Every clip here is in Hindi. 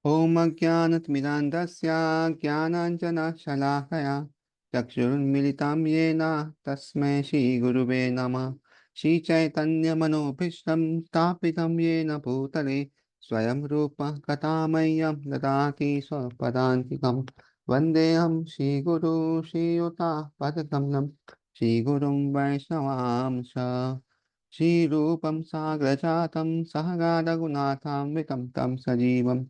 ॐ अज्ञानतिमिरान्धस्य ज्ञानाञ्जनशलाकया चक्षुरुन्मिलितं येन तस्मै श्रीगुरुवे नमः। श्रीचैतन्यमनोभीष्टं स्थापितं येन भूतले स्वयं रूपः कथामह्यं ददाति स्वपदान्तिकं। वन्देऽहं श्रीगुरु श्रीयुतापदकमलं श्रीगुरुं वैष्णवांश श्रीरूपं साग्रजातं सहगारघुनाथान्वितं तं सजीवं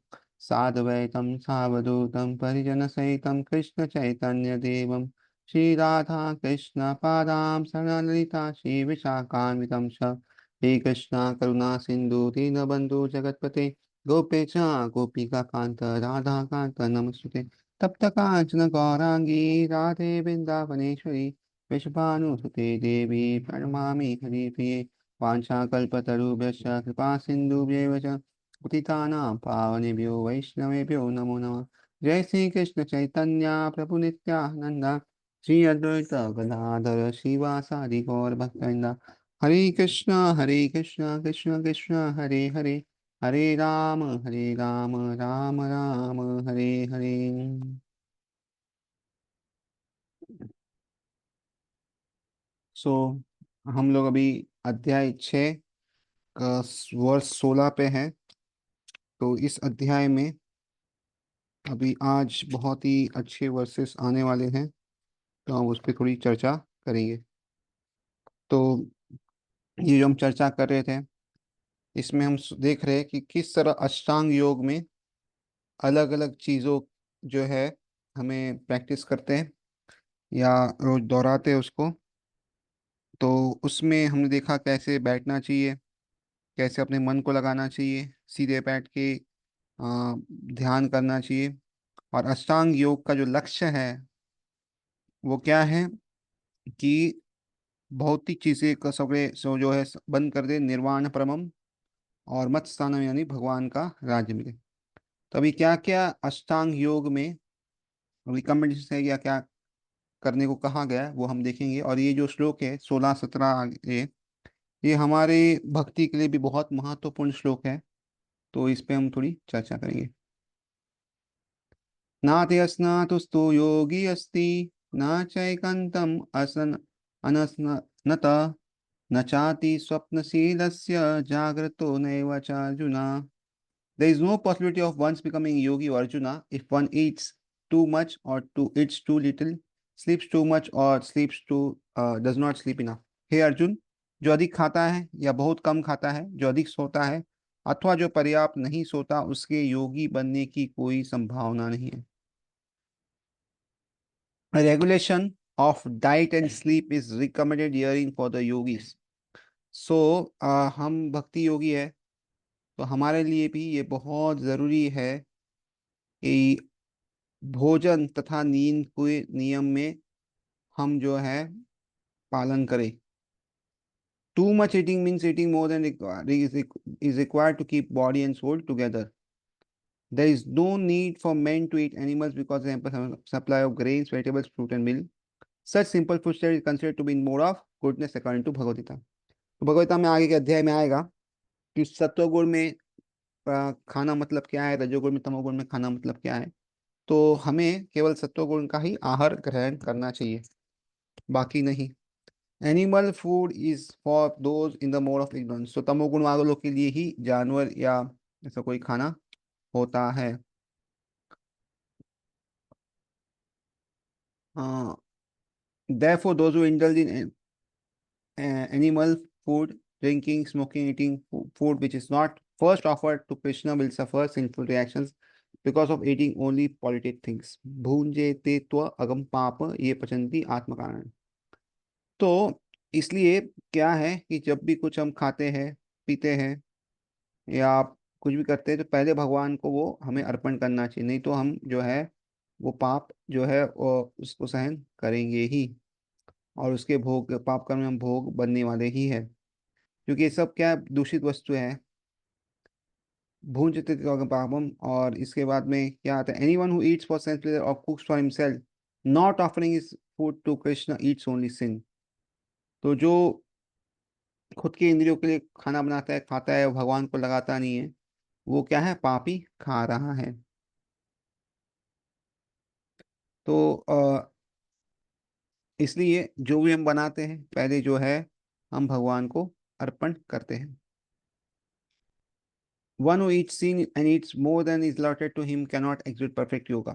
साद्वैतं सावधूतं परिजनसहितं कृष्णचैतन्यदेवं श्रीराधा कृष्णपादां सनलिता श्रीविशाखान्वितं च श्रीकृष्ण करुणा सिन्धु दीनबन्धु जगत्पते गोपेश गोपिकान्त राधाकान्त नमस्ते। तप्त कांचन गौरांगी राधे वृन्दावनेश्वरी वृषभानुसुते देवी प्रणमामि हरिप्रिये। वाञ्छाकल्पतरुभ्यश्च कृपा सिन्धुभ्येव च पतितानां पावनेभ्यो वैष्णवेभ्यो नमो नमः। जय श्री कृष्ण चैतन्य प्रभु नित्यानंद श्री अद्वैत गदाधर श्रीवासादि गौर भक्तवृंद। हरे कृष्ण कृष्ण कृष्ण हरे हरे, हरे राम राम राम हरे हरे। सो हम लोग अभी अध्याय 6 का वर्ष 16 पे हैं। तो इस अध्याय में अभी आज बहुत ही अच्छे वर्सेस आने वाले हैं, तो हम उस पर थोड़ी चर्चा करेंगे। तो ये जो हम चर्चा कर रहे थे, इसमें हम देख रहे हैं कि किस तरह अष्टांग योग में अलग अलग चीज़ों जो है हमें प्रैक्टिस करते हैं या रोज दोहराते हैं उसको। तो उसमें हमने देखा कैसे बैठना चाहिए, कैसे अपने मन को लगाना चाहिए, सीधे बैठ के ध्यान करना चाहिए। और अष्टांग योग का जो लक्ष्य है वो क्या है कि भौतिक चीजें का सगळे सो जो है बंद कर दे, निर्वाण परमम और मत स्थानम यानी भगवान का राज्य मिले। तो अभी क्या क्या अष्टांग योग में रिकमेंडेशन है या क्या करने को कहा गया है वो हम देखेंगे। और ये जो श्लोक है 16 17 ये हमारे भक्ति के लिए भी बहुत महत्वपूर्ण श्लोक है, तो इस पे हम थोड़ी चर्चा करेंगे। नात्यस्नातुस्तु योगी अस्ति न चैकन्तम् असन अनस्नत न चाति स्वप्नशीलस्य जाग्रतो नैव च Arjun. There is no possibility of one's becoming yogi or Arjuna if one eats too much or eats too little, sleeps too much or sleeps too does not sleep enough. हे अर्जुन, जो अधिक खाता है या बहुत कम खाता है, जो अधिक सोता है अथवा जो पर्याप्त नहीं सोता, उसके योगी बनने की कोई संभावना नहीं है। A regulation of diet and sleep is recommended herein for the yogis. So हम भक्ति योगी है, तो हमारे लिए भी ये बहुत ज़रूरी है कि भोजन तथा नींद के नियम में हम जो है पालन करें। Too much eating means eating more than is required to keep body and soul together. There is no need for men to eat animals because of the ample supply of grains, vegetables, fruit and milk. Such simple food is considered to be in more of goodness according to Bhagavad Gita. तो भगवद गीता में आगे के अध्याय में आएगा कि सत्वगुण में खाना मतलब क्या है, रजोगुण में तमोगुण में खाना मतलब क्या है। तो हमें केवल सत्वगुण का ही आहार ग्रहण करना चाहिए, बाकी नहीं। Animal food is for those in the mode of ignorance. तो तमोगुण वालों के लिए ही जानवर या ऐसा कोई खाना होता है। Therefore, those who indulge in animal food, drinking, smoking, eating food which is not first offered to Krishna will suffer sinful reactions because of eating only polluted things. भूंजे ते त्व अगम पाप ये पचंती आत्म कारण। तो इसलिए क्या है कि जब भी कुछ हम खाते हैं, पीते हैं या कुछ भी करते हैं, तो पहले भगवान को वो हमें अर्पण करना चाहिए, नहीं तो हम जो है वो पाप जो है वो उसको सहन करेंगे ही। और उसके भोग पाप कर्म में हम भोग बनने वाले ही है, क्योंकि ये सब क्या है, दूषित वस्तु है। भूंजते पापम। और इसके बाद में क्या आता है, anyone who eats for sense pleasure और cooks for himself not offering is food to Krishna eats only sin. तो जो खुद के इंद्रियों के लिए खाना बनाता है, खाता है, वो भगवान को लगाता नहीं है, वो क्या है, पाप ही खा रहा है। तो इसलिए जो भी हम बनाते हैं पहले जो है हम भगवान को अर्पण करते हैं। One who eats sin and eats more than is allotted to him cannot execute perfect yoga।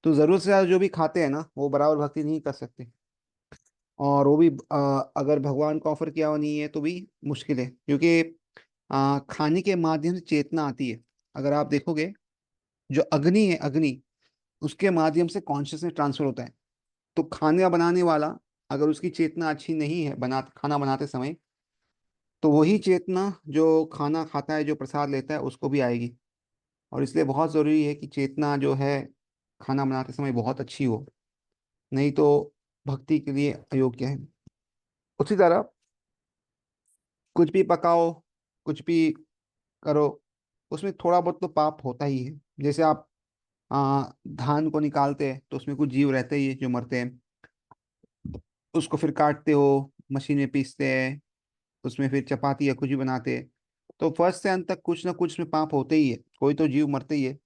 तो जरूरत से ज्यादा जो भी खाते हैं ना वो बराबर भक्ति नहीं कर सकते। और वो भी अगर भगवान को ऑफर किया हुआ नहीं है तो भी मुश्किल है, क्योंकि खाने के माध्यम से चेतना आती है। अगर आप देखोगे, जो अग्नि है, अग्नि, उसके माध्यम से कॉन्शियसनेस ट्रांसफर होता है। तो खाना बनाने वाला अगर उसकी चेतना अच्छी नहीं है खाना बनाते समय, तो वही चेतना जो खाना खाता है, जो प्रसाद लेता है, उसको भी आएगी। और इसलिए बहुत जरूरी है कि चेतना जो है खाना बनाते समय बहुत अच्छी हो, नहीं तो भक्ति के लिए अयोग्य है। उसी तरह कुछ भी पकाओ, कुछ भी करो, उसमें थोड़ा बहुत तो पाप होता ही है। जैसे आप धान को निकालते हैं तो उसमें कुछ जीव रहते ही है जो मरते हैं। उसको फिर काटते हो, मशीन में पीसते हैं, उसमें फिर चपाती या कुछ भी बनाते हैं। तो फर्स्ट से अंत तक कुछ ना कुछ में पाप होते ही है, कोई तो जीव मरते ही है।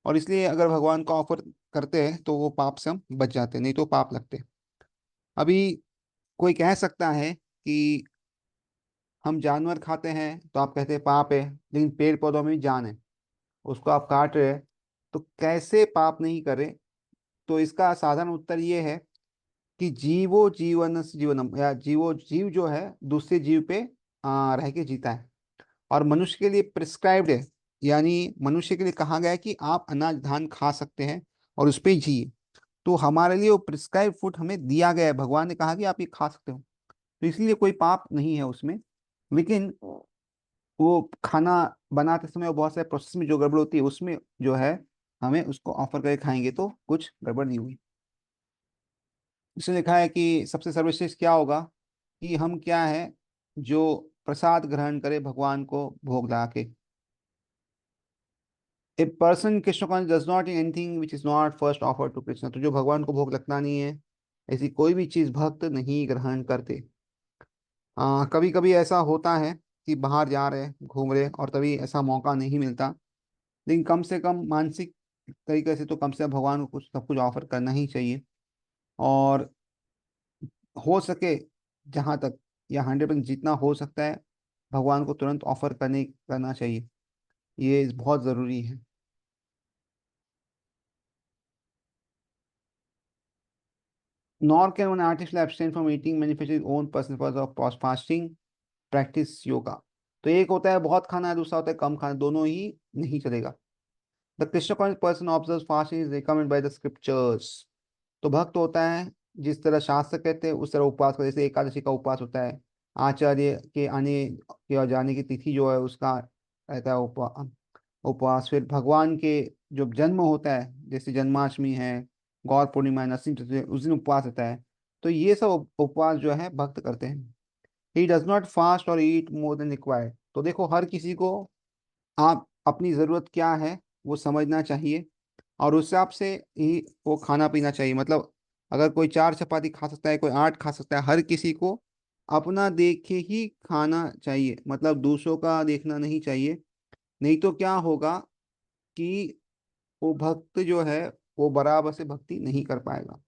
और इसलिए अगर भगवान को ऑफर करते हैं तो वो पाप से हम बच जाते हैं, नहीं तो पाप लगते हैं। अभी कोई कह सकता है कि हम जानवर खाते हैं तो आप कहते हैं पाप है, लेकिन पेड़ पौधों में भी जान है, उसको आप काट रहे हैं, तो कैसे पाप नहीं करें? तो इसका साधारण उत्तर ये है कि जीवो जीवन जीवनम, या जीवो जीव जो है दूसरे जीव पे रह के जीता है। और मनुष्य के लिए प्रिस्क्राइब्ड है, यानी मनुष्य के लिए कहा गया है कि आप अनाज धान खा सकते हैं और उस पे ही जिए। तो हमारे लिए वो प्रिस्क्राइब फूड हमें दिया गया है, भगवान ने कहा कि आप ये खा सकते हो। तो इसलिए कोई पाप नहीं है उसमें। लेकिन वो खाना बनाते समय वो बहुत सारे प्रोसेस में जो गड़बड़ होती है, उसमें जो है हमें उसको ऑफर करके खाएंगे तो कुछ गड़बड़ नहीं हुई। इसमें लिखा है कि सबसे सर्वश्रेष्ठ क्या होगा, कि हम क्या है, जो प्रसाद ग्रहण करे भगवान को भोग लगा के। A person Krishna cons does not in anything which is not first offer to Krishna. तो जो भगवान को भोग लगता नहीं है, ऐसी कोई भी चीज भक्त नहीं ग्रहण करते। कभी कभी ऐसा होता है कि बाहर जा रहे, घूम रहे, और तभी ऐसा मौका नहीं मिलता। लेकिन कम से कम मानसिक तरीके से तो कम से कम भगवान को कुछ सब कुछ ऑफर करना ही चाहिए। और हो सके जहाँ तक, या 100% जितना हो सकता है, भगवान को तुरंत ऑफर करना चाहिए। ये बहुत ज़रूरी है। Nor can one artificially abstain from eating manifesting his own personal purpose of fasting, practice yoga। तो एक होता है बहुत खाना है, दूसरा होता है कम खाना, दोनों ही नहीं चलेगा। The Krishna conscious person observe fasting is recommend by the scriptures. तो भक्त होता है जिस तरह शास्त्र कहते हैं उस तरह उपवास का, जैसे एकादशी का उपवास होता है, आचार्य के आने के और जाने की तिथि जो है उसका रहता है उपवास। फिर भगवान के जो जन्म होता है, जैसे जन्माष्टमी है, गौर पूर्णिमा है, नरसिंह चतुर्थी है, उस दिन उपवास रहता है। तो ये सब उपवास जो है भक्त करते हैं। ही डज नॉट फास्ट और ईट मोर देन रिक्वायर्ड। तो देखो, हर किसी को आप अपनी ज़रूरत क्या है वो समझना चाहिए, और उस हिसाब से ही वो खाना पीना चाहिए। मतलब अगर कोई 4 चपाती खा सकता है, कोई 8 खा सकता है, हर किसी को अपना देख के ही खाना चाहिए, मतलब दूसरों का देखना नहीं चाहिए। नहीं तो क्या होगा कि वो भक्त जो है वो बराबर से भक्ति नहीं कर पाएगा।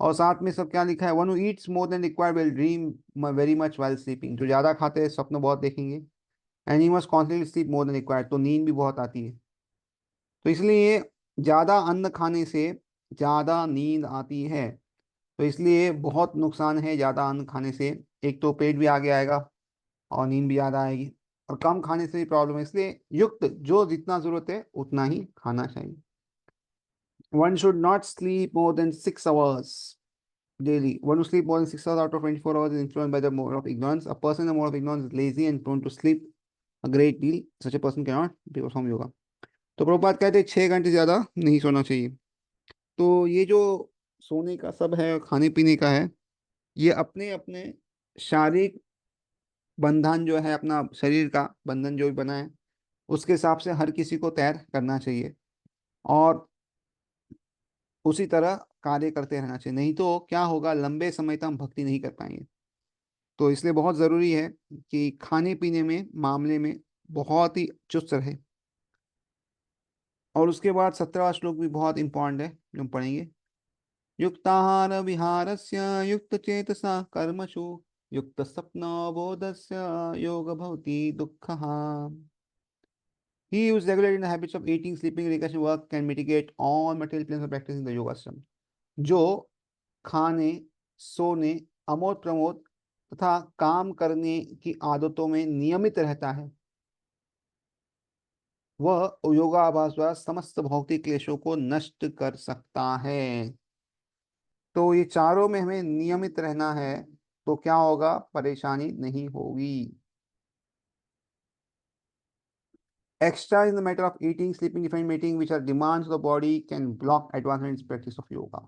और साथ में सब क्या लिखा है, one who Yeats more than required will dream very much while sleeping. जो ज्यादा खाते हैं स्वप्न बहुत देखेंगे। And he must constantly sleep more than required. तो नींद भी बहुत आती है। तो इसलिए ज्यादा अन्न खाने से ज्यादा नींद आती है। तो इसलिए बहुत नुकसान है ज्यादा अन्न खाने से। एक तो पेट भी आगे आएगा और नींद भी ज्यादा आएगी। और कम खाने से भी प्रॉब्लम है, इसलिए युक्त जो जितना जरूरत है उतना ही खाना चाहिए। One should not sleep more than 6 hours daily। One who sleep more than 6 hours out of 24 hours is influenced by the mode of ignorance। A person in the mode of ignorance is lazy and prone to sleep a great deal। Such a person cannot perform yoga। तो प्रभुपाद कहते हैं 6 घंटे ज्यादा नहीं सोना चाहिए। तो ये जो सोने का सब है, खाने पीने का है, ये अपने अपने शारीरिक बंधन जो है, अपना शरीर का बंधन जो भी बना है, उसके हिसाब से हर किसी को तैर करना चाहिए। और उसी तरह कार्य करते रहना चाहिए, नहीं तो क्या होगा, लंबे समय तक हम भक्ति नहीं कर पाएंगे। तो इसलिए बहुत ज़रूरी है कि खाने पीने में मामले में बहुत ही चुस्त रहे। और उसके बाद 17वां श्लोक भी बहुत इंपॉर्टेंट है जो हम पढ़ेंगे। युक्ताहार विहारस्य युक्त चेतसा कर्मसु युक्त स्वप्न बोधस्य योग भवति दुःखः। He who is regulated in the habits of eating, sleeping, recreation, work can mitigate all material plans of practicing the yoga system. जो खाने, सोने, अमोद प्रमोद तथा काम करने की आदतों में नियमित रहता है, वह योगाभ्यास द्वारा समस्त भौतिक क्लेशों को नष्ट कर सकता है। तो ये चारों में हमें नियमित रहना है, तो क्या होगा, परेशानी नहीं होगी। Extra in the matter of eating, sleeping, different mating, which are demands of the body, can block advancement in practice of yoga.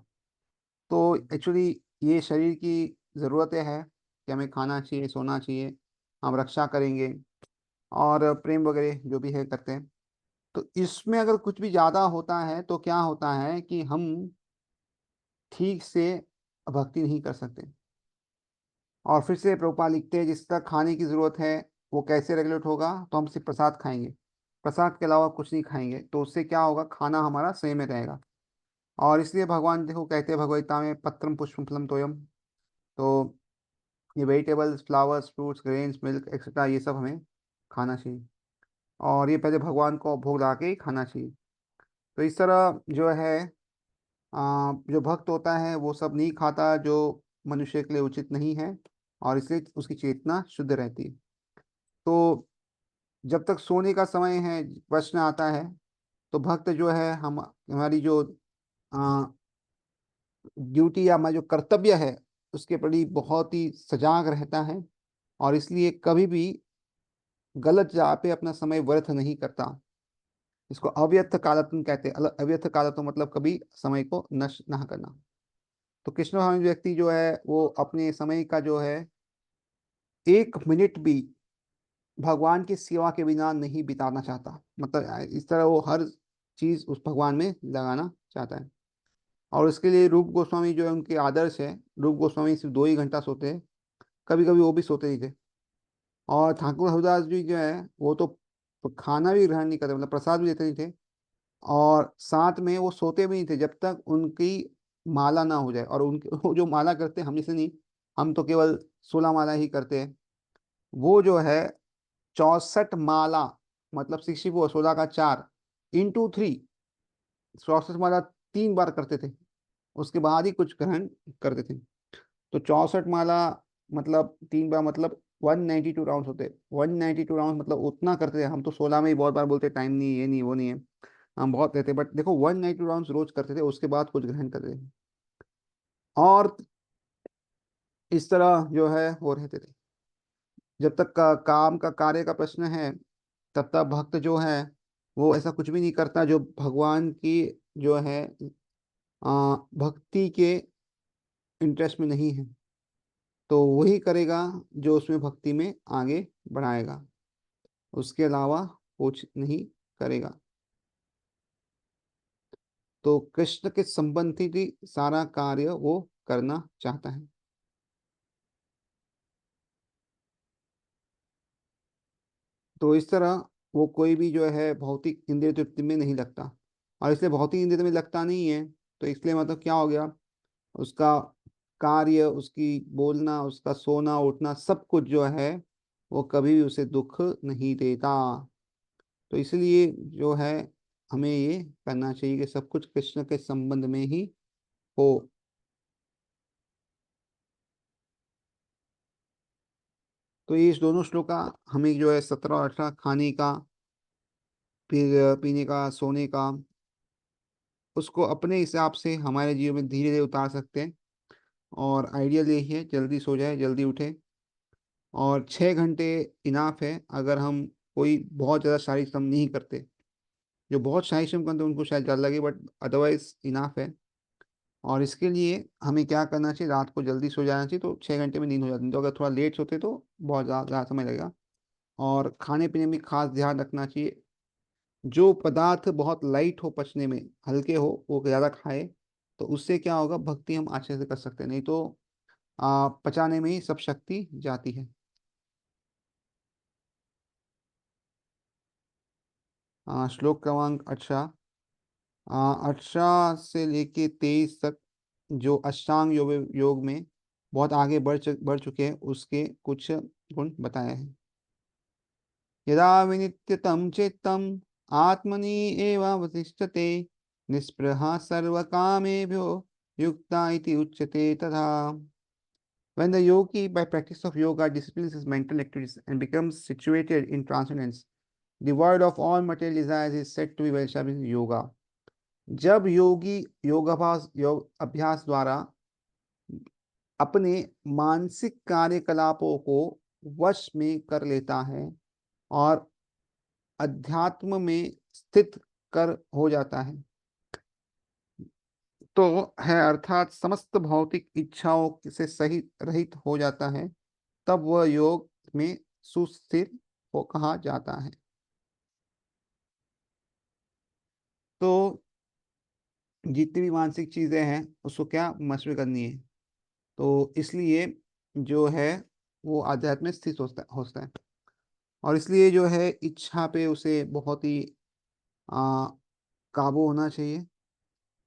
तो एक्चुअली ये शरीर की ज़रूरतें हैं कि हमें खाना चाहिए, सोना चाहिए, हम रक्षा करेंगे और प्रेम वगैरह जो भी है करते हैं। तो इसमें अगर कुछ भी ज़्यादा होता है तो क्या होता है कि हम ठीक से भक्ति नहीं कर सकते। और फिर से प्रभुपाद लिखते हैं जिस तक खाने की ज़रूरत है वो कैसे रेगुलेट होगा, तो हम सिर्फ प्रसाद खाएंगे, प्रसाद के अलावा कुछ नहीं खाएंगे, तो उससे क्या होगा, खाना हमारा सही में रहेगा। और इसलिए भगवान देखो कहते हैं भगवद्गीता में पत्रम पुष्पम फलम तोयम। तो ये vegetables, flowers, fruits, grains, milk etcetera ये सब हमें खाना चाहिए, और ये पहले भगवान को भोग लगा के ही खाना चाहिए। तो इस तरह जो है जो भक्त होता है वो सब नहीं खाता जो मनुष्य के लिए उचित नहीं है, और इसलिए उसकी चेतना शुद्ध रहती है। तो जब तक सोने का समय है, प्रश्न आता है, तो भक्त जो है हम हमारी जो ड्यूटी या हमारा जो कर्तव्य है उसके प्रति बहुत ही सजाग रहता है, और इसलिए कभी भी गलत जगह पे अपना समय व्यर्थ नहीं करता। इसको अव्यर्थ कालत्म कहते हैं। अव्यर्थ कालत्म मतलब कभी समय को नष्ट ना करना। तो कृष्ण भगवान व्यक्ति जो है वो अपने समय का जो है 1 मिनट भी भगवान की सेवा के बिना नहीं बिताना चाहता, मतलब इस तरह वो हर चीज उस भगवान में लगाना चाहता है। और उसके लिए रूप गोस्वामी जो है उनके आदर्श है। रूप गोस्वामी सिर्फ 2 ही घंटा सोते हैं, कभी कभी वो भी सोते नहीं थे। और ठाकुर हरिदास जी जो है वो तो खाना भी ग्रहण नहीं करते, मतलब प्रसाद भी लेते नहीं थे, और साथ में वो सोते भी नहीं थे जब तक उनकी माला ना हो जाए। और उनके वो जो माला करते हैं हम जैसे नहीं, हम तो केवल 16 माला ही करते हैं। वो जो है 64 माला, मतलब 64, 16 का 4 × 3, 64 माला 3 बार करते थे, उसके बाद ही कुछ ग्रहण करते थे। तो 64 माला मतलब 3 बार, मतलब 192 राउंड होते। 192 राउंड मतलब उतना करते थे। हम तो 16 में ही बहुत बार बोलते टाइम नहीं, ये नहीं, वो नहीं है, हम बहुत रहते, बट देखो 192 राउंड रोज करते थे, उसके बाद कुछ ग्रहण करते थे। और इस तरह जो है वो रहते थे। जब तक का काम का कार्य का प्रश्न है, तब तक भक्त जो है वो ऐसा कुछ भी नहीं करता जो भगवान की जो है भक्ति के इंटरेस्ट में नहीं है। तो वही करेगा जो उसमें भक्ति में आगे बढ़ाएगा, उसके अलावा कुछ नहीं करेगा। तो कृष्ण के संबंधित ही सारा कार्य वो करना चाहता है। तो इस तरह वो कोई भी जो है भौतिक इंद्रिय तृप्ति में नहीं लगता। और इसलिए भौतिक इंद्रिय में लगता नहीं है, तो इसलिए मतलब क्या हो गया, उसका कार्य, उसकी बोलना, उसका सोना उठना सब कुछ जो है वो कभी भी उसे दुख नहीं देता। तो इसलिए जो है हमें ये करना चाहिए कि सब कुछ कृष्ण के संबंध में ही हो। तो ये इस दोनों श्लोक का हमें जो है 17 और 18 खाने का, फिर पीने का, सोने का, उसको अपने हिसाब से हमारे जीवन में धीरे धीरे उतार सकते हैं। और आइडियल यही है जल्दी सो जाए, जल्दी उठे। और 6 घंटे इनाफ है। अगर हम कोई बहुत ज़्यादा शारीरिक श्रम नहीं करते, जो बहुत शारीरिक श्रम करते हैं उनको शायद ज़्यादा लगे, बट अदरवाइज इनाफ है। और इसके लिए हमें क्या करना चाहिए, रात को जल्दी सो जाना चाहिए, तो 6 घंटे में नींद हो जाती है। तो अगर थोड़ा लेट सोते तो बहुत ज़्यादा समय लगेगा। और खाने पीने में खास ध्यान रखना चाहिए, जो पदार्थ बहुत लाइट हो, पचने में हल्के हो, वो ज़्यादा खाए। तो उससे क्या होगा, भक्ति हम अच्छे से कर सकते हैं, नहीं तो पचाने में ही सब शक्ति जाती है। श्लोक क्रमांक 18। 18 से लेके 23 तक जो अष्टांग योग में बहुत आगे बढ़ चुके हैं, उसके कुछ गुण बताए हैं। यदा विनित्यतं चित्तम् आत्मनि एव अवतिष्ठते निःस्पृहा सर्वकामेभ्यो युक्ता इति उच्यते तथा। When the yogi, by practice of yoga, disciplines his mental activities and becomes situated in transcendence, devoid of all material desires, is said to be well established in yoga. जब योगी योग अभ्यास द्वारा अपने मानसिक कार्यकलापों को वश में कर लेता है और अध्यात्म में स्थित कर हो जाता है, तो है अर्थात समस्त भौतिक इच्छाओं से सही रहित हो जाता है, तब वह योग में सुस्थिर हो कहा जाता है। तो जितनी भी मानसिक चीजें हैं उसको क्या मशवे करनी है, तो इसलिए जो है वो आध्यात्म में स्थित होता है। और इसलिए जो है इच्छा पे उसे बहुत ही आ, काबू होना चाहिए,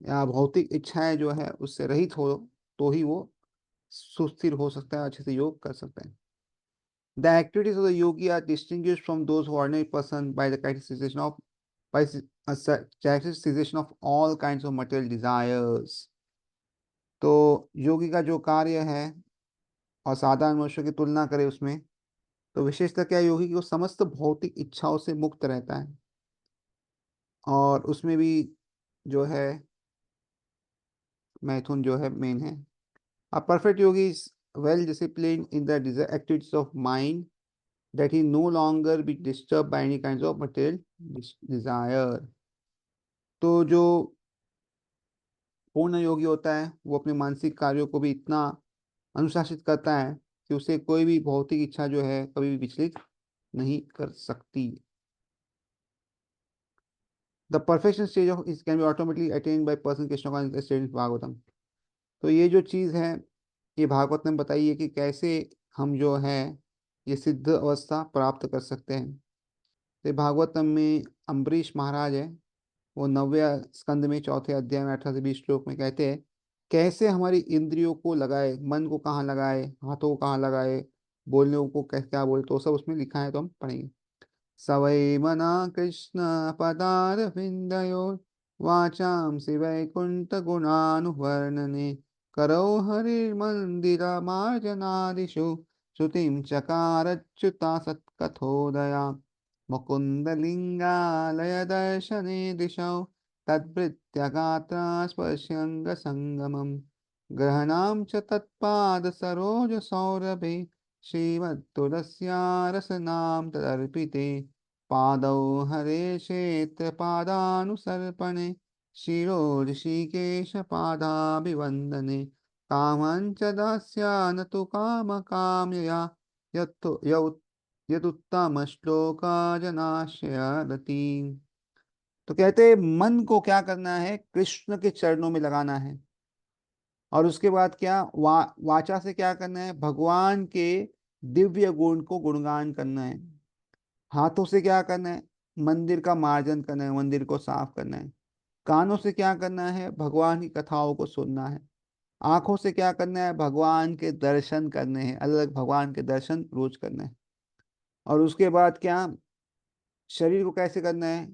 या भौतिक इच्छाएं जो है उससे रहित हो, तो ही वो सुस्थिर हो सकता है, अच्छे से योग कर सकता है। The activities of the yogi are distinguished from those of ordinary person by the characteristic cessation of all kinds of material desires. तो योगी का जो कार्य है और साधारण मनुष्य की तुलना करें उसमें, तो विशेषतः क्या है, योगी की वो समस्त भौतिक इच्छाओं से मुक्त रहता है, और उसमें भी जो है मैथुन जो है मेन है। A perfect yogi is well disciplined in the activities of mind, that he no longer be disturbed by any kinds of material desire. तो जो पूर्ण योगी होता है वो अपने मानसिक कार्यों को भी इतना अनुशासित करता है कि उसे कोई भी भौतिक इच्छा जो है कभी भी विचलित नहीं कर सकती। द परफेक्शन स्टेज ऑफ इस can be automatically attend by person Krishna का स्टेज भागवतम। तो ये जो चीज़ है ये भागवत में बताई है कि कैसे हम जो है ये सिद्ध अवस्था प्राप्त कर सकते हैं। तो भागवतम में अम्बरीश महाराज है, वो 9वें स्कंद में 4थे अध्याय में 18 से 20 श्लोक में कहते हैं कैसे हमारी इंद्रियों को लगाए, मन को कहाँ लगाए, हाथों को कहाँ लगाए, बोलने को कैसे क्या बोले, तो सब उसमें लिखा है, तो हम पढ़ेंगे। सवै मना कृष्ण पदारविन्दयोः वाचांसि वैकुण्ठगुणानुवर्णने करौ हरिर्मन्दिरमार्जनादिषु श्रुतिं चकारच्युता सत्कथोदया मुकुन्दलिङ्गालयदर्शने दिशौ तद्भृत्य गात्रा स्पर्श्यङ्गसङ्गमम् ग्रहणां च तत्पादसरोजसौरभे श्रीमत्तुलस्या रसनां तदर्पिते पादौ हरेशेत्पादानुसर्पणे शिरो ऋषिकेशपादाभिवन्दने कामं च दास्या न तु कामकाम्यया यदुत्तमश्लोका जनाशयरति। तो कहते मन को क्या करना है, कृष्ण के चरणों में लगाना है, और उसके बाद क्या वाचा से क्या करना है, भगवान के दिव्य गुण को गुणगान करना है। हाथों से क्या करना है, मंदिर का मार्जन करना है, मंदिर को साफ करना है। कानों से क्या करना है, भगवान की कथाओं को सुनना है। आंखों से क्या करना है, भगवान के दर्शन करने हैं, अलग अलग भगवान के दर्शन रोज करना है। और उसके बाद क्या, शरीर को कैसे करना है,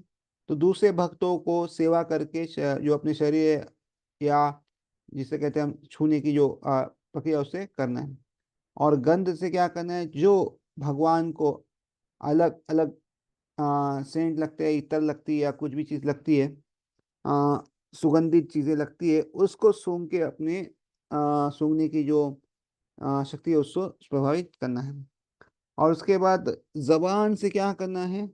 तो दूसरे भक्तों को सेवा करके जो अपने शरीर या जिसे कहते हैं हम छूने की जो प्रक्रिया, उससे करना है। और गंध से क्या करना है, जो भगवान को अलग अलग सेंट लगते हैं, इतर लगती है या कुछ भी चीज़ लगती है, आ, सुगंधित चीज़ें लगती है, उसको सूंघ के अपने सूंघने की जो शक्ति है उसको प्रभावित करना है। और उसके बाद जबान से क्या करना है,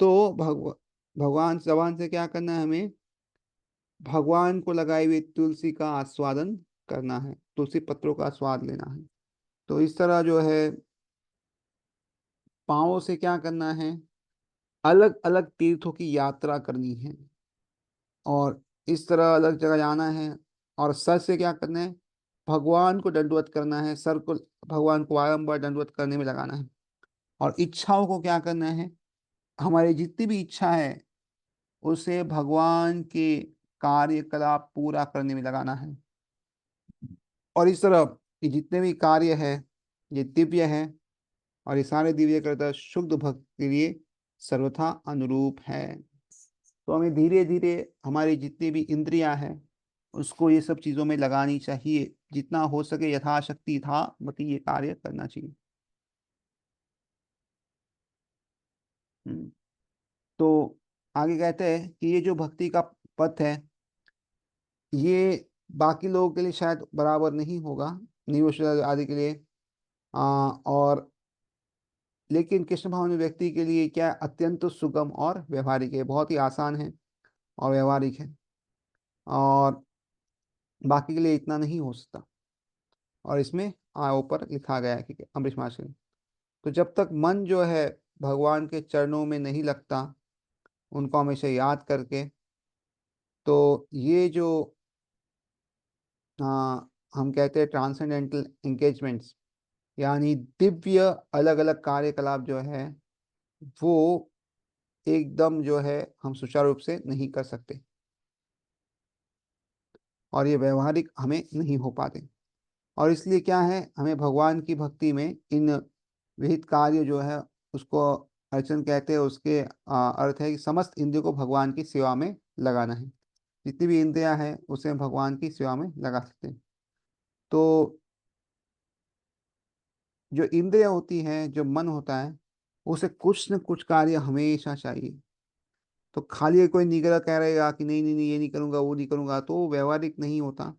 तो भगवान जबान से क्या करना है, हमें भगवान को लगाई हुई तुलसी का आस्वादन करना है, तुलसी पत्रों का स्वाद लेना है। तो इस तरह जो है पाँवों से क्या करना है, अलग अलग तीर्थों की यात्रा करनी है, और इस तरह अलग जगह जाना है। और सर से क्या करना है, भगवान को दंडवत करना है, सर को भगवान को बारंबार दंडवत करने में लगाना है। और इच्छाओं को क्या करना है, हमारी जितनी भी इच्छा है उसे भगवान के कार्यकलाप पूरा करने में लगाना है। और इस तरह ये जितने भी कार्य है ये दिव्य है, और ये सारे दिव्य कर्ता शुद्ध भक्त के लिए सर्वथा अनुरूप है। तो हमें धीरे धीरे हमारी जितनी भी इंद्रियां हैं उसको ये सब चीजों में लगानी चाहिए, जितना हो सके यथाशक्ति था मतलब ये कार्य करना चाहिए। हम्म। तो आगे कहते हैं कि ये जो भक्ति का पथ है ये बाकी लोगों के लिए शायद बराबर नहीं होगा, निवोशल आदि के लिए। और लेकिन कृष्ण भावनी व्यक्ति के लिए क्या अत्यंत सुगम और व्यवहारिक है, बहुत ही आसान है और व्यवहारिक है। और बाकी के लिए इतना नहीं हो सकता। और इसमें ऊपर लिखा गया है कि अमरीश महर्षि ने, तो जब तक मन जो है भगवान के चरणों में नहीं लगता उनको हमेशा याद करके, तो ये जो हम कहते हैं ट्रांसेंडेंटल एंगेजमेंट्स, यानी दिव्य अलग अलग कार्यकलाप जो है वो एकदम जो है हम सुचारू रूप से नहीं कर सकते, और ये व्यवहारिक हमें नहीं हो पाते। और इसलिए क्या है, हमें भगवान की भक्ति में इन विहित कार्य जो है उसको अर्चन कहते हैं। उसके अर्थ है कि समस्त इंद्रियों को भगवान की सेवा में लगाना है। जितनी भी इंद्रियां हैं उसे हम भगवान की सेवा में लगा सकते हैं। तो जो इंद्रियां होती हैं, जो मन होता है, उसे कुछ न कुछ कार्य हमेशा चाहिए। तो खाली कोई निगरा कह रहेगा कि नहीं नहीं नहीं ये नहीं करूंगा वो नहीं करूंगा, तो वो व्यवहारिक नहीं होता।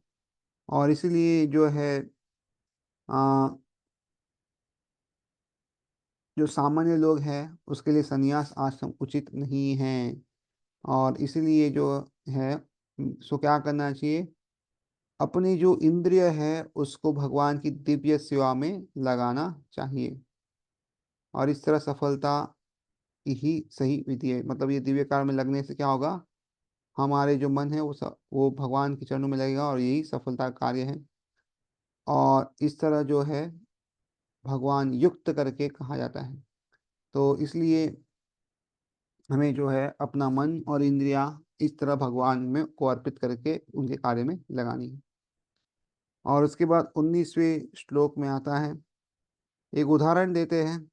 और इसीलिए जो है आ, जो सामान्य लोग हैं उसके लिए संन्यास आश्रम उचित नहीं है। और इसीलिए जो है सो क्या करना चाहिए, अपनी जो इंद्रिय है उसको भगवान की दिव्य सेवा में लगाना चाहिए। और इस तरह सफलता की ही सही विधि है। मतलब ये दिव्य कार्य में लगने से क्या होगा, हमारे जो मन है वो भगवान के चरणों में लगेगा, और यही सफलता का कार्य है। और इस तरह जो है भगवान युक्त करके कहा जाता है। तो इसलिए हमें जो है अपना मन और इंद्रियां इस तरह भगवान में को अर्पित करके उनके कार्य में लगानी है। और उसके बाद 19वें श्लोक में आता है, एक उदाहरण देते हैं।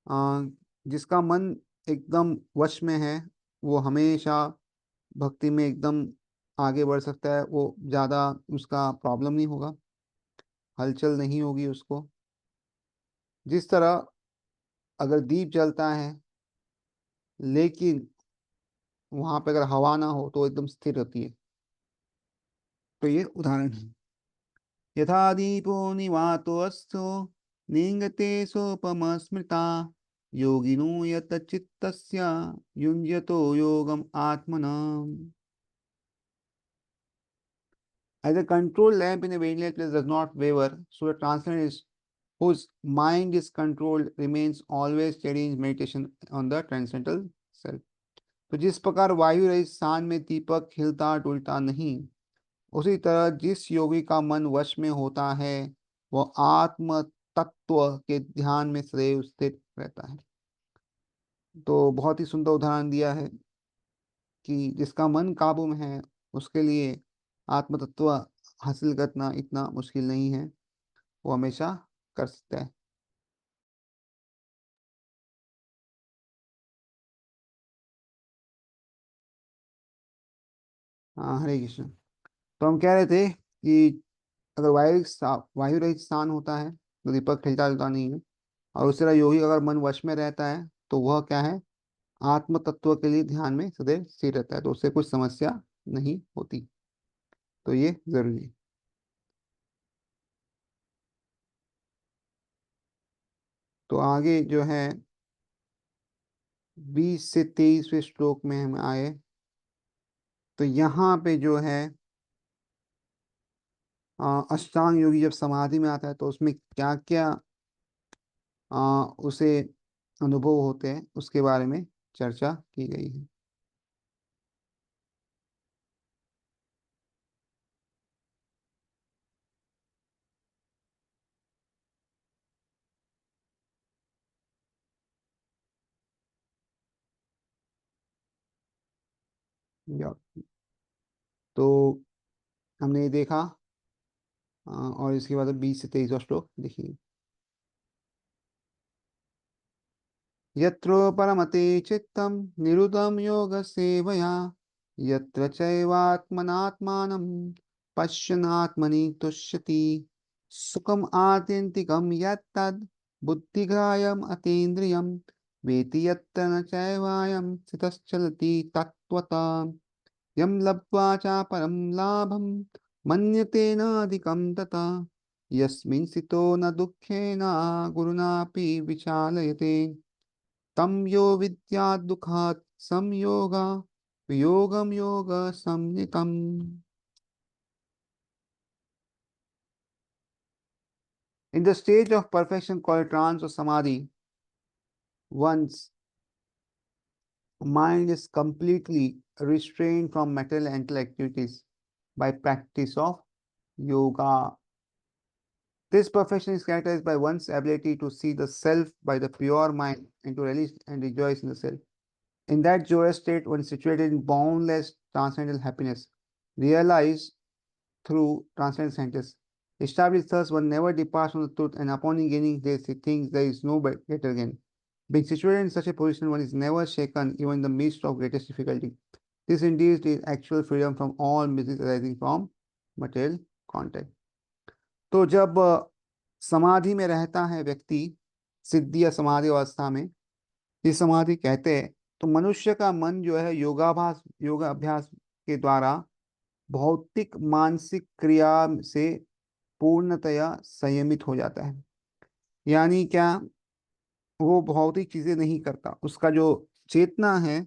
आ, जिसका मन एकदम वश में है वो हमेशा भक्ति में एकदम आगे बढ़ सकता है, वो ज़्यादा उसका प्रॉब्लम नहीं होगा, हलचल नहीं होगी उसको। जिस तरह अगर दीप जलता है लेकिन वहां पे अगर हवा ना हो तो एकदम स्थिर होती है। तो ये उदाहरण है। यथा दीपो निवातोऽस्थो निंगते सोपम स्मृता योगिनो यत चित्तस्य युञ्जतो योगम आत्मना। As a controlled lamp in a vacant place does not waver, so the transcendent is whose mind is controlled remains always steady in meditation on the transcendental self. तो जिस प्रकार वायु रहित स्थान में दीपक हिलता डुलता नहीं, उसी तरह जिस योगी का मन वश में होता है वह आत्म तत्व के ध्यान में सदैव स्थित रहता है। तो बहुत ही सुंदर उदाहरण दिया है कि जिसका मन काबू में है उसके लिए आत्म तत्व हासिल करना इतना मुश्किल नहीं है, वो हमेशा कर सकता है। हाँ, हरे कृष्ण। तो हम कह रहे थे कि अगर वायु रहित स्थान होता है तो दीपक खिलता जुलता नहीं है, और उसी तरह योगी अगर मन वश में रहता है तो वह क्या है, आत्म तत्व के लिए ध्यान में सदैव स्थिर रहता है, तो उससे कुछ समस्या नहीं होती। तो ये जरूरी है। तो आगे जो है 20 से 23वें श्लोक में हम आए, तो यहाँ पे जो है अष्टांग योगी जब समाधि में आता है तो उसमें क्या क्या उसे अनुभव होते हैं उसके बारे में चर्चा की गई है। या तो हमने ये देखा। और इसके बाद 20 से 23 श्लोक देखिए। यत्रो परमते चित्तम निरुदम योग सेवया, यत्र चैवात्मनात्मानं पश्यन्नात्मनि तुष्यति, सुखम आत्यन्तिकं यत्तद् बुद्धिग्राह्यम् अतीन्द्रियं, वेति यत्र न चैवायं स्थितश्चलति तत्त्वतः, यं लब्ध्वा च परं लाभं मन्यते नाधिकं ततः, यस्मिन् स्थितो न दुःखेन गुरुणापि विचालयते, तम यो विद्यात् दुःखात् संयोगा वियोगम योग संनितम। In the stage of perfection called trance or samadhi, one's mind is completely restrained from material and intellectual activities by practice of yoga. This perfection is characterized by one's ability to see the self by the pure mind and to release and rejoice in the self. In that joyous state, one is situated in boundless transcendental happiness, realized through transcendent scientists. Established thus, one never departs from the truth, and upon gaining this, he thinks there is no greater gain. Being situated in such a position, one is never shaken, even in the midst of greatest difficulty. This indeed is actual freedom from all miseries arising from material contact. तो जब समाधि में रहता है व्यक्ति, सिद्धि या समाधि अवस्था में, इस समाधि कहते हैं, तो मनुष्य का मन जो है योगाभ्यास के द्वारा भौतिक मानसिक क्रिया से पूर्णतया संयमित हो जाता है। यानी क्या, वो भौतिक चीजें नहीं करता, उसका जो चेतना है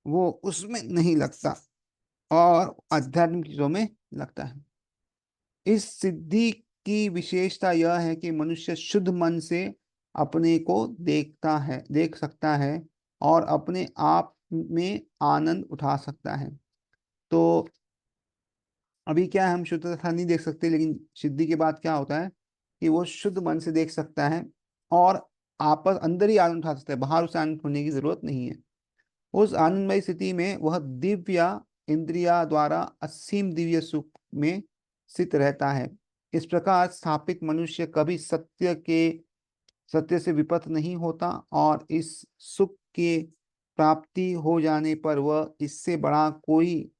वो उसमें नहीं लगता और आध्यात्मिक चीजों में लगता है। इस सिद्धि की विशेषता यह है कि मनुष्य शुद्ध मन से अपने को देख सकता है और अपने आप में आनंद उठा सकता है। तो अभी क्या है, हम शुद्धता नहीं देख सकते, लेकिन सिद्धि के बाद क्या होता है कि वो शुद्ध मन से देख सकता है और आपस अंदर ही आनंद उठा सकता है, बाहर उसे आनंद होने की जरूरत नहीं है। उस आनंदमय स्थिति में वह दिव्य इंद्रिया द्वारा असीम दिव्य सुख में स्थित रहता है। इस प्रकार स्थापित मनुष्य कभी सत्य से विपथ नहीं होता और इस सुख के प्राप्ति हो जाने पर वह इससे बड़ा कोई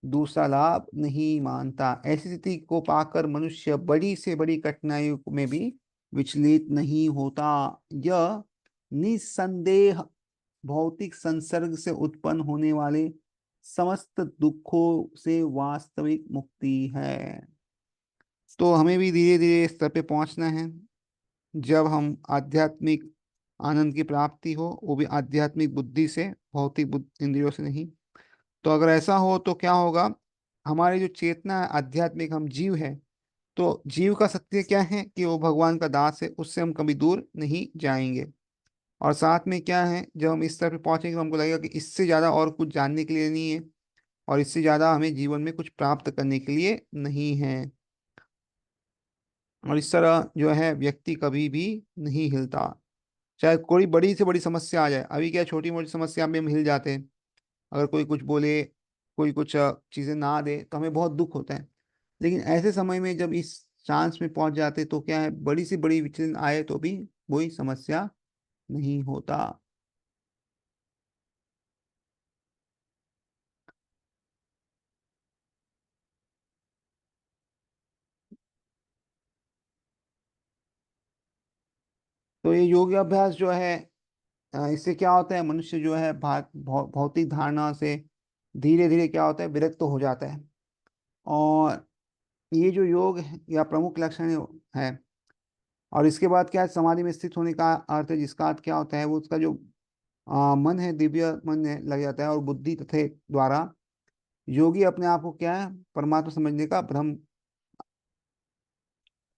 दूसरा लाभ नहीं मानता। ऐसी स्थिति को पाकर मनुष्य बड़ी से बड़ी कठिनाइयों में भी विचलित नहीं होता। यह निसंदेह भौतिक संसर्ग से उत्पन्न होने वाले समस्त दुखों से वास्तविक मुक्ति है। तो हमें भी धीरे धीरे इस स्तर पे पहुंचना है, जब हम आध्यात्मिक आनंद की प्राप्ति हो, वो भी आध्यात्मिक बुद्धि से, भौतिक इंद्रियों से नहीं। तो अगर ऐसा हो तो क्या होगा, हमारी जो चेतना है आध्यात्मिक, हम जीव है, तो जीव का सत्य क्या है कि वो भगवान का दास है, उससे हम कभी दूर नहीं जाएंगे। और साथ में क्या है, जब हम इस तरह पे पहुंचेंगे तो हमको लगेगा कि इससे ज्यादा और कुछ जानने के लिए नहीं है और इससे ज्यादा हमें जीवन में कुछ प्राप्त करने के लिए नहीं है। और इस तरह जो है व्यक्ति कभी भी नहीं हिलता, चाहे कोई बड़ी से बड़ी समस्या आ जाए। अभी क्या, छोटी मोटी समस्या में हम हिल जाते हैं, अगर कोई कुछ बोले, कोई कुछ चीजें ना दे तो हमें बहुत दुख होता है। लेकिन ऐसे समय में जब इस चांस में पहुंच जाते तो क्या है, बड़ी से बड़ी विचलन आए तो भी कोई समस्या नहीं होता। तो ये योगाभ्यास जो है, इससे क्या होता है, मनुष्य जो है भौतिक धारणा से धीरे धीरे क्या होता है, विरक्त हो जाता है। और ये जो योग या प्रमुख लक्षण है। और इसके बाद क्या है, समाधि में स्थित होने का अर्थ है, जिसका अर्थ क्या होता है, वो उसका जो मन है, दिव्य मन है, लग जाता है और बुद्धि तथा द्वारा योगी अपने आप को क्या है, परमात्मा समझने का भ्रम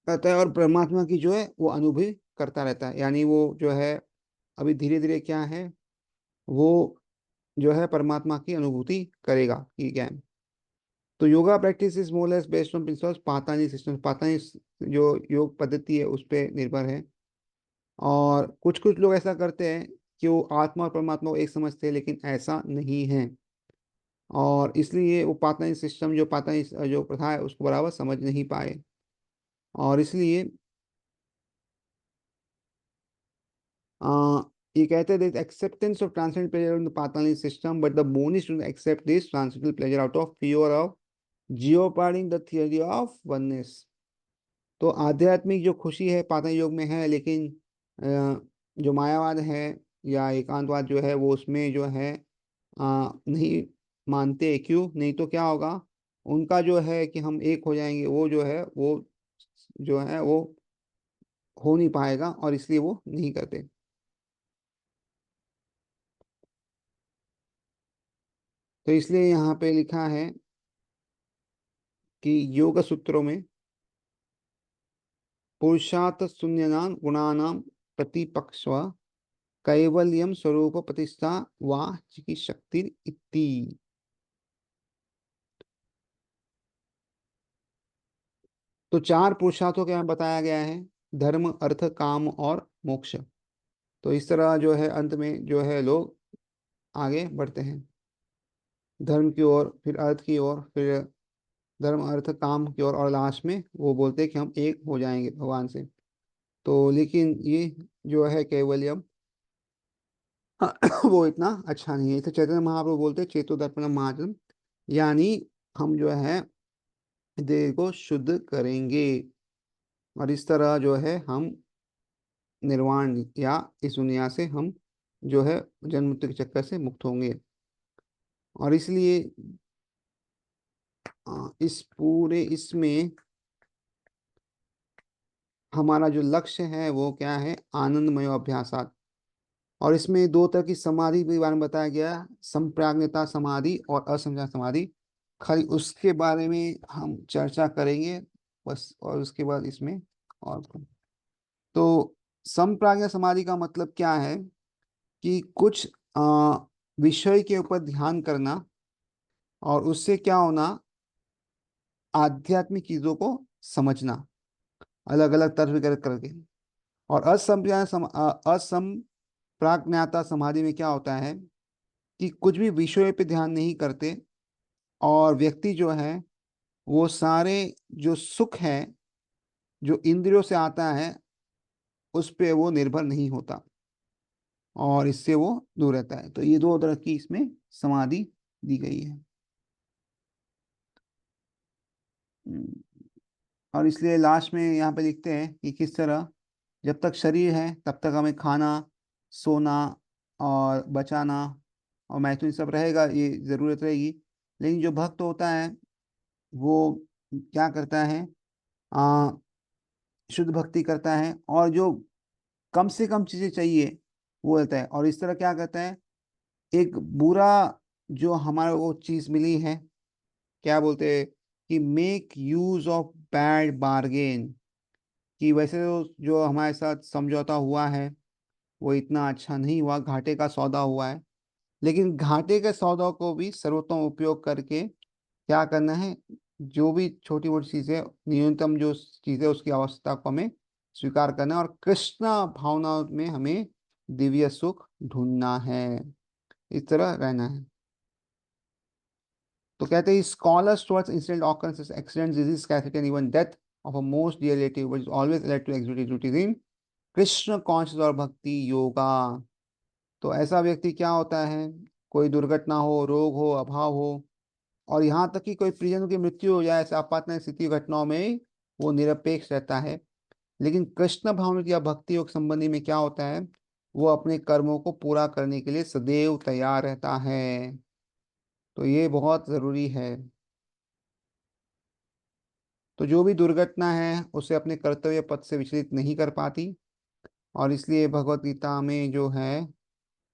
करता है और परमात्मा की जो है वो अनुभूति करता रहता है। यानी वो जो है अभी धीरे धीरे क्या है, वो जो है परमात्मा की अनुभूति करेगा कि क्या है। तो yoga practice is more less based on principles Patanjali system. Patanjali जो योग पद्धति है उस पे निर्भर है। और कुछ कुछ लोग ऐसा करते हैं कि वो आत्मा और परमात्मा को एक समझते हैं, लेकिन ऐसा नहीं है। और इसलिए वो पातन सिस्टम जो पातन जो प्रथा है उसको बराबर समझ नहीं पाए। और इसलिए ये कहते हैं acceptance of transcendent pleasure in the Patanjali system but the monist do accept this transcendental pleasure out of fear of jeopardising the theory of oneness. तो आध्यात्मिक जो खुशी है पाताल योग में है, लेकिन जो मायावाद है या एकांतवाद जो है वो उसमें जो है नहीं मानते। क्यों नहीं? तो क्या होगा उनका जो है कि हम एक हो जाएंगे, वो जो है वो जो है वो हो नहीं पाएगा, और इसलिए वो नहीं करते। तो इसलिए यहाँ पे लिखा है कि योग सूत्रों में पुरुषार्थ शून्यनां गुणानां प्रतिपक्ष कैवल्यम स्वरूप प्रतिष्ठा व चिकित्सक्ति इति। तो चार पुरुषार्थों के यहाँ बताया गया है, धर्म अर्थ काम और मोक्ष। तो इस तरह जो है अंत में जो है लोग आगे बढ़ते हैं धर्म की ओर, फिर अर्थ की ओर, फिर धर्म अर्थ काम की ओर, और लास्ट में वो बोलते हैं कि हम एक हो जाएंगे भगवान से। तो लेकिन ये जो है केवलियम वो इतना अच्छा नहीं है। इसे चैतन्य महाप्रभु बोलते हैं चेतो दर्पण महाजन, यानी हम जो है देह को शुद्ध करेंगे, और इस तरह जो है हम निर्वाण या इस दुनिया से हम जो है जन्म मृत्यु के चक्कर से मुक्त होंगे। और इसलिए इस पूरे इसमें हमारा जो लक्ष्य है वो क्या है? आनंदमय अभ्यासात। और इसमें दो तरह की समाधि के बारे में बताया गया, संप्राज्ञता समाधि और असंज्ञा समाधि। खाली उसके बारे में हम चर्चा करेंगे बस, और उसके बाद इसमें और तो संप्राज्ञा समाधि का मतलब क्या है कि कुछ विषय के ऊपर ध्यान करना, और उससे क्या होना, आध्यात्मिक चीजों को समझना अलग अलग तर्क करके। और असंप्राज्ञाता समाधि में क्या होता है कि कुछ भी विषय पे ध्यान नहीं करते, और व्यक्ति जो है वो सारे जो सुख है जो इंद्रियों से आता है उस पे वो निर्भर नहीं होता, और इससे वो दूर रहता है। तो ये दो तरह की इसमें समाधि दी गई है। हम्म, और इसलिए लास्ट में यहाँ पे लिखते हैं कि किस तरह जब तक शरीर है तब तक हमें खाना, सोना और बचाना और मैथुन सब रहेगा, ये जरूरत रहेगी। लेकिन जो भक्त होता है वो क्या करता है? आ, शुद्ध भक्ति करता है, और जो कम से कम चीजें चाहिए वो लेता है। और इस तरह क्या करता है, एक बुरा जो हमारा वो चीज मिली है, क्या बोलते हैं कि make use of bad bargain, कि वैसे तो जो हमारे साथ समझौता हुआ है वो इतना अच्छा नहीं हुआ, घाटे का सौदा हुआ है। लेकिन घाटे के सौदा को भी सर्वोत्तम उपयोग करके क्या करना है, जो भी छोटी मोटी चीजें, न्यूनतम जो चीजें उसकी आवश्यकता को हमें स्वीकार करना है, और कृष्ण भावना में हमें दिव्य सुख ढूंढना है, इस तरह रहना है। तो कहते हैं scholars towards incident occurrence accident disease scarcity and even death of a most dear relative but is always led to executive duties in Krishna conscious और भक्ति योगा। तो ऐसा व्यक्ति क्या होता है, कोई दुर्घटना हो, रोग हो, अभाव हो, और यहाँ तक कि कोई परिजन की मृत्यु हो जाए, ऐसे आपातकालीन स्थिति घटनाओं में वो निरपेक्ष रहता है। लेकिन कृष्ण भावना या भक्ति योग संबंधी में क्या होता है, वो अपने कर्मों को पूरा करने के लिए सदैव तैयार रहता है। तो ये बहुत जरूरी है। तो जो भी दुर्घटना है उसे अपने कर्तव्य पथ से विचलित नहीं कर पाती, और इसलिए भगवत गीता में जो है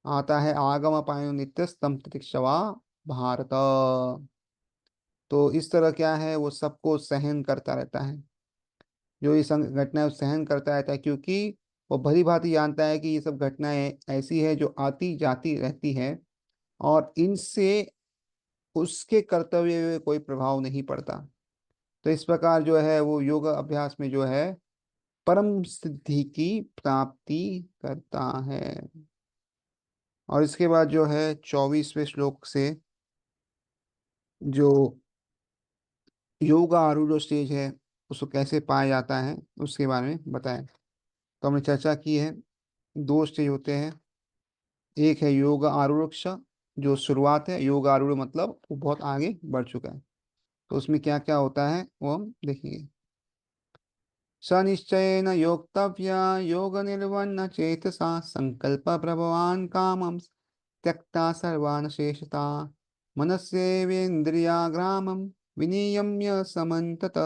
आता है आगम अपायो नित्य स्तम तितिक्षवा भारत। तो इस तरह क्या है, वो सबको सहन करता रहता है, जो ये घटनाएं वो सहन करता रहता है, क्योंकि वो भली भांति जानता है कि ये सब घटनाएं ऐसी है जो आती जाती रहती है, और इनसे उसके कर्तव्य में कोई प्रभाव नहीं पड़ता। तो इस प्रकार जो है वो योग अभ्यास में जो है परम सिद्धि की प्राप्ति करता है। और इसके बाद जो है 24वें श्लोक से जो योग आरूढ़ स्टेज है उसको कैसे पाया जाता है उसके बारे में बताएं। तो हमने चर्चा की है, दो स्टेज होते हैं। एक है योग आरूढ़, जो शुरुआत है। योग आरूढ़ मतलब वो बहुत आगे बढ़ चुका है। तो उसमें क्या क्या होता है वो हम देखेंगे। स निश्चयेन योक्तव्य योग निर्वन्न चेतसा संकल्प प्रभवान कामं त्यक्ता सर्वान् शेषता मनस्येवेन्द्रियाग्रामं विनियम्य समन्तत।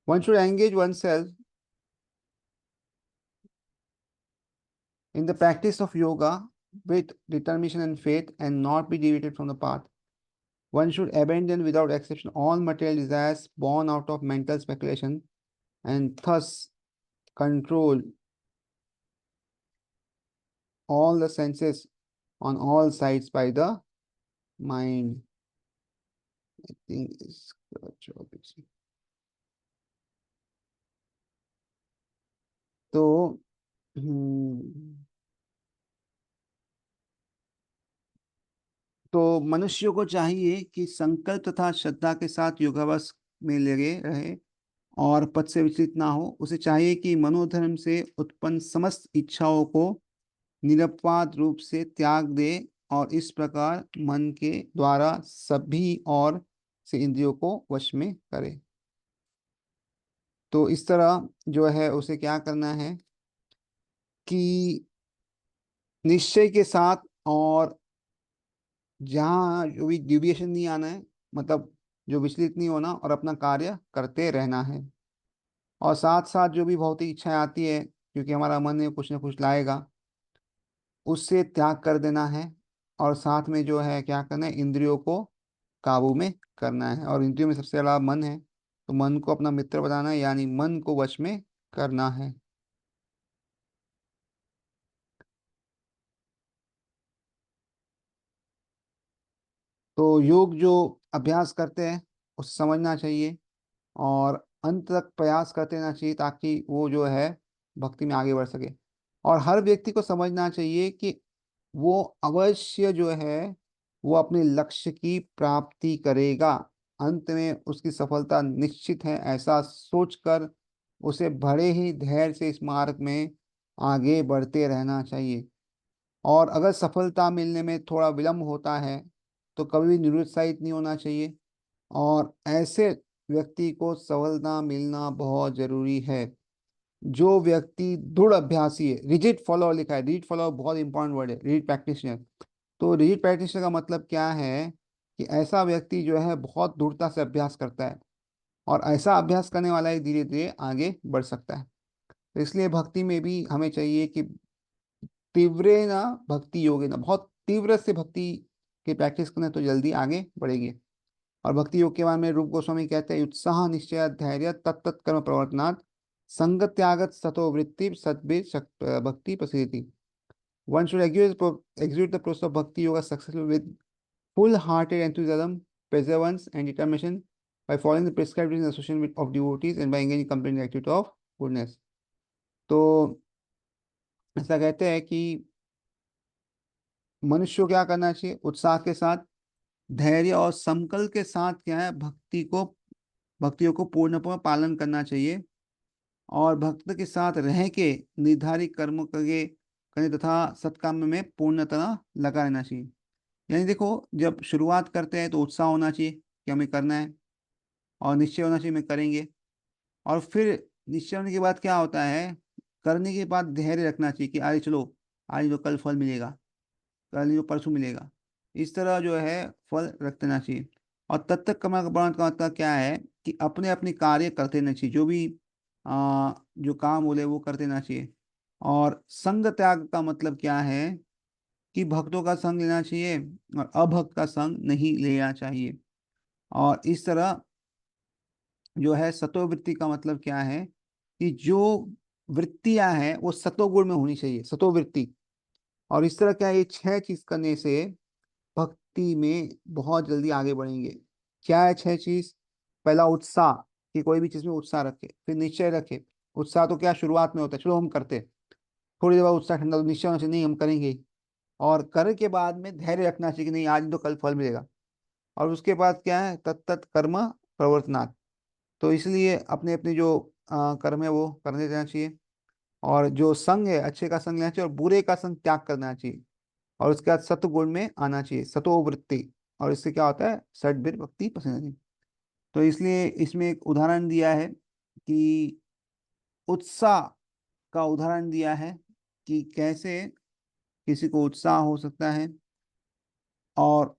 One should engage oneself in the practice of yoga with determination and faith and not be deviated from the path. One should abandon without exception all material desires born out of mental speculation and thus control all the senses on all sides by the mind. I think is तो तो मनुष्य को चाहिए कि संकल्प तथा श्रद्धा के साथ योगाभ्यास में लगे रहे और पद से विचलित ना हो। उसे चाहिए कि मनोधर्म से उत्पन्न समस्त इच्छाओं को निरपवाद रूप से त्याग दे और इस प्रकार मन के द्वारा सभी और से इंद्रियों को वश में करे। तो इस तरह जो है उसे क्या करना है कि निश्चय के साथ, और जहाँ जो भी डिविएशन नहीं आना है, मतलब जो विचलित नहीं होना और अपना कार्य करते रहना है। और साथ साथ जो भी भौतिक इच्छाएं आती है, क्योंकि हमारा मन में कुछ ना कुछ लाएगा, उससे त्याग कर देना है। और साथ में जो है क्या करना है, इंद्रियों को काबू में करना है। और इंद्रियों में सबसे बड़ा मन है, तो मन को अपना मित्र बनाना है, यानी मन को वश में करना है। तो योग जो अभ्यास करते हैं उसे समझना चाहिए और अंत तक प्रयास करते रहना चाहिए, ताकि वो जो है भक्ति में आगे बढ़ सके। और हर व्यक्ति को समझना चाहिए कि वो अवश्य जो है वो अपने लक्ष्य की प्राप्ति करेगा, अंत में उसकी सफलता निश्चित है, ऐसा सोचकर उसे बड़े ही धैर्य से इस मार्ग में आगे बढ़ते रहना चाहिए। और अगर सफलता मिलने में थोड़ा विलंब होता है तो कभी भी निरुत्साहित नहीं होना चाहिए। और ऐसे व्यक्ति को सफलता मिलना बहुत जरूरी है। जो व्यक्ति दृढ़ अभ्यासी है, रिजिड फॉलोअर लिखा है, रिजिड फॉलोअर बहुत इंपॉर्टेंट वर्ड है, रिजिड प्रैक्टिशनर। तो रिजिड प्रैक्टिशनर का मतलब क्या है कि ऐसा व्यक्ति जो है बहुत दृढ़ता से अभ्यास करता है, और ऐसा अभ्यास करने वाला ही धीरे धीरे आगे बढ़ सकता है। तो इसलिए भक्ति में भी हमें चाहिए कि तीव्र ना भक्ति योगे ना, बहुत तीव्र से भक्ति की प्रैक्टिस करें तो जल्दी आगे बढ़ेगी। और भक्ति योग के बारे में रूप गोस्वामी कहते हैं, उत्साह निश्चय धैर्य तत्त कर्म प्रवर्तनात् संग त्यागत सतो वृत्ति सद्भिर भक्ति प्रसिद्धि। One should execute the process of bhakti yoga successfully with full-hearted enthusiasm, perseverance, and determination by following the prescribed rules and association of devotees and by engaging complete in the activity of goodness. तो ऐसा कहते हैं कि मनुष्य को क्या करना चाहिए, उत्साह के साथ, धैर्य और संकल्प के साथ क्या है, भक्तियों को पूर्णतः पालन करना चाहिए। और भक्त के साथ रह के निर्धारित कर्म करके करें तथा सत्कर्म में पूर्णतः लगा रहना चाहिए। यानी देखो, जब शुरुआत करते हैं तो उत्साह होना चाहिए कि हमें करना है, और निश्चय होना चाहिए में करेंगे। और फिर निश्चय होने के बाद क्या होता है, करने के बाद धैर्य रखना चाहिए कि आज चलो, आज जो कल फल मिलेगा, कल जो परसों मिलेगा, इस तरह जो है फल रख देना चाहिए। और तब तक कमा बढ़ाने का मतलब क्या है कि अपने अपने कार्य करते रहना चाहिए, जो भी जो काम बोले वो करते रहना चाहिए। और संग त्याग का मतलब क्या है कि भक्तों का संग लेना चाहिए और अभक्त का संग नहीं लेना चाहिए। और इस तरह जो है सतोवृत्ति का मतलब क्या है कि जो वृत्तियां हैं वो सतोगुण में होनी चाहिए, सतोवृत्ति। और इस तरह क्या है, ये छह चीज करने से भक्ति में बहुत जल्दी आगे बढ़ेंगे। क्या है छह चीज? पहला उत्साह, कि कोई भी चीज में उत्साह रखे। फिर निश्चय रखे, उत्साह तो क्या शुरुआत में होता है, चलो हम करते, थोड़ी देर बाद उत्साह ठंडा, तो निश्चय होना चाहिए नहीं हम करेंगे ही। और कर के बाद में धैर्य रखना चाहिए कि नहीं आज नहीं तो कल फल मिलेगा। और उसके बाद क्या है, तत्त कर्म प्रवर्तनात्। तो इसलिए अपने अपने जो कर्म है वो करने देना चाहिए। और जो संग है अच्छे का संग लेना चाहिए और बुरे का संग त्याग करना चाहिए। और उसके बाद सत्वगुण में आना चाहिए, सतो वृत्ति। और इससे क्या होता है, सद्भिर भक्ति पसंद। तो इसलिए इसमें एक उदाहरण दिया है कि उत्साह का उदाहरण दिया है कि कैसे किसी को उत्साह हो सकता है। और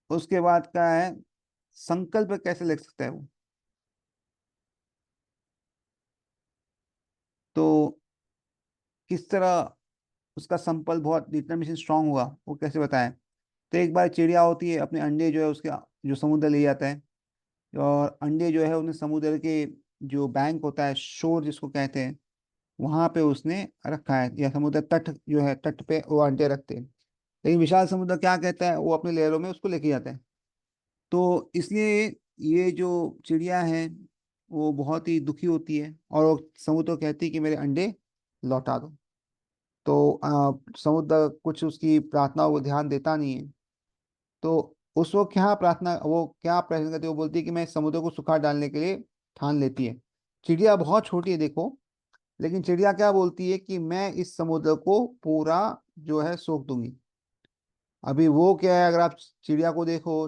उसके बाद क्या है, संकल्प कैसे ले सकता है वो। तो किस तरह उसका संकल्प बहुत डिटर्मिनेशन स्ट्रांग होगा वो कैसे बताएं। तो एक बार चिड़िया होती है, अपने अंडे जो है उसके जो समुद्र ले जाता है। और अंडे जो है उन्हें समुद्र के जो बैंक होता है, शोर जिसको कहते हैं, वहां पे उसने रखा है, या समुद्र तट जो है तट पे वो अंडे रखते हैं। लेकिन विशाल समुद्र क्या कहता है, वो अपने लहरों में उसको लेके जाता है। तो इसलिए ये जो चिड़िया है वो बहुत ही दुखी होती है और वो समुद्र को कहती है कि मेरे अंडे लौटा दो। तो समुद्र कुछ उसकी प्रार्थनाओं को ध्यान देता नहीं है। तो उस वक्त क्या प्रार्थना, वो क्या प्रश्न करती है, वो बोलती है कि मैं समुद्र को सुखा डालने के लिए ठान लेती है। चिड़िया बहुत छोटी है देखो, लेकिन चिड़िया क्या बोलती है कि मैं इस समुद्र को पूरा जो है सोख दूंगी। अभी वो क्या है, अगर आप चिड़िया को देखो,